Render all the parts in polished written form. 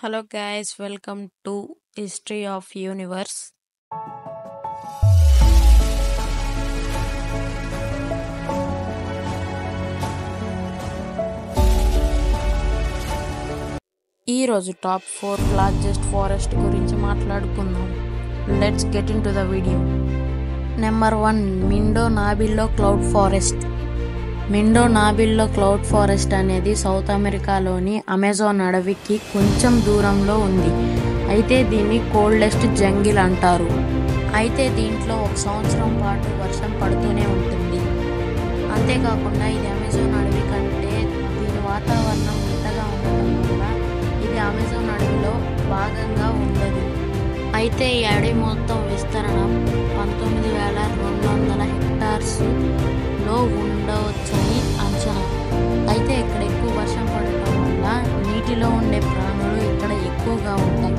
Hello guys, welcome to History of Universe. ఈరోజు top 4 largest forest గురించి మాట్లాడుకుందాం. Let's get into the video. Number 1, Mindo Nambillo cloud forest. Mindo Nambillo cloud forest అనేది south అమెరికాలోని Amazon అడవికి కొంచెం దూరంలో ఉంది. అయితే దీన్ని కోల్డెస్ట్ జంగిల్ అంటారు. అయితే దీంట్లో 1 సంవత్సరం పాటు వర్షం పడుతూనే ఉంటుంది. అంతేకాకుండా ఇది అమెజాన్ అడవి కంటే దీని వాతావరణం ఇంతగా ఉండటం వల్ల ఇది అమెజాన్ అడవిలో భాగంగా ఉండదు. అయితే ఈ అడవి మొత్తం విస్తరణ 19,200 హెక్టార్స్లో ఉండవచ్చని అంచనా. అయితే ఇక్కడ ఎక్కువ వర్షం పడటం వల్ల నీటిలో ఉండే ప్రాణులు ఇక్కడ ఎక్కువగా ఉంటాయి.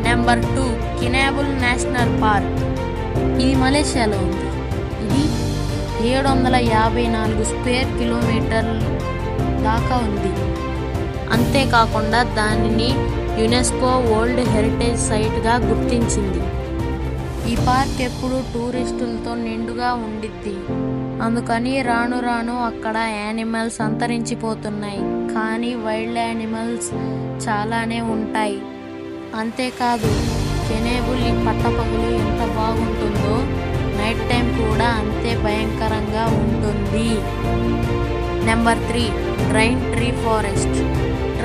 Number 2, Kinabalu national park. ఇది మలేషియాలో ఉంది. ఇది 754 స్క్వేర్ కిలోమీటర్ల దాకా ఉంది. అంతేకాకుండా దానిని యునెస్కో వరల్డ్ హెరిటేజ్ సైట్గా గుర్తించింది. ఈ పార్క్ ఎప్పుడూ టూరిస్టులతో నిండుగా ఉండిద్ది. అందుకని రాను రాను అక్కడ యానిమల్స్ అంతరించిపోతున్నాయి. కానీ వైల్డ్ యానిమల్స్ చాలానే ఉంటాయి. అంతేకాదు కెనేబుల్ ఈ పట్టపగలు ఎంత బాగుంటుందో నైట్ టైం కూడా అంతే భయంకరంగా ఉంటుంది. Number 3, rain tree forest.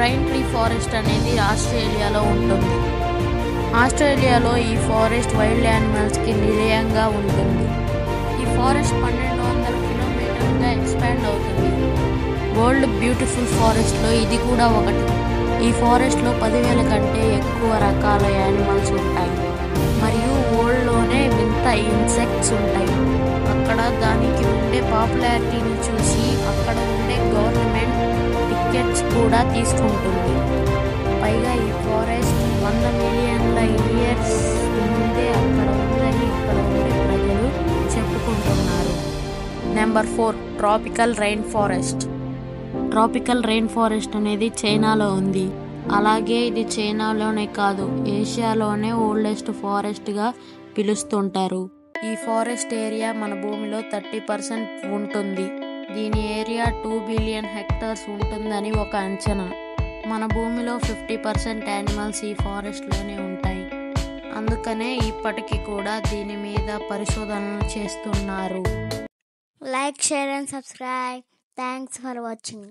Rain tree forest అనేది ఆస్ట్రేలియాలో ఉంటుంది. ఆస్ట్రేలియాలో ఈ ఫారెస్ట్ వైల్డ్ యానిమల్స్కి నిలయంగా ఉంటుంది. ఈ ఫారెస్ట్ 1200 కిలోమీటర్లుగా ఎక్స్పాండ్ అవుతుంది. వరల్డ్ బ్యూటిఫుల్ ఫారెస్ట్లో ఇది కూడా ఒకటి. ఈ ఫారెస్ట్లో 10,000 కంటే ఎక్కువ రకాల యానిమల్స్ ఉంటాయి. మరియు వరల్డ్లోనే వింత ఇన్సెక్ట్స్ ఉంటాయి. అక్కడ దానికి ఉండే పాపులారిటీని చూసి అక్కడ ఉండే గవర్నమెంట్ టికెట్స్ కూడా తీసుకుంటుంది. పైగా ఈ ఫారెస్ట్ 100 మిలియన్ల ఇయర్స్ ముందే అక్కడ ఉందని ఇక్కడ ఉండే ప్రజలు చెప్పుకుంటున్నారు. Number 4, tropical rain forest. Tropical rain forest అనేది చైనాలో ఉంది. అలాగే ఇది చైనాలోనే కాదు, ఏషియాలోనే ఓల్డెస్ట్ ఫారెస్ట్గా పిలుస్తుంటారు. ఈ ఫారెస్ట్ ఏరియా మన భూమిలో 30% ఉంటుంది. దీని ఏరియా 2 బిలియన్ హెక్టార్స్ ఉంటుందని ఒక అంచనా. మన భూమిలో 50% యానిమల్స్ ఈ ఫారెస్ట్లోనే ఉంటాయి. అందుకనే ఇప్పటికీ కూడా దీని మీద పరిశోధనలు చేస్తున్నారు. Like, share and subscribe. Thanks for watching.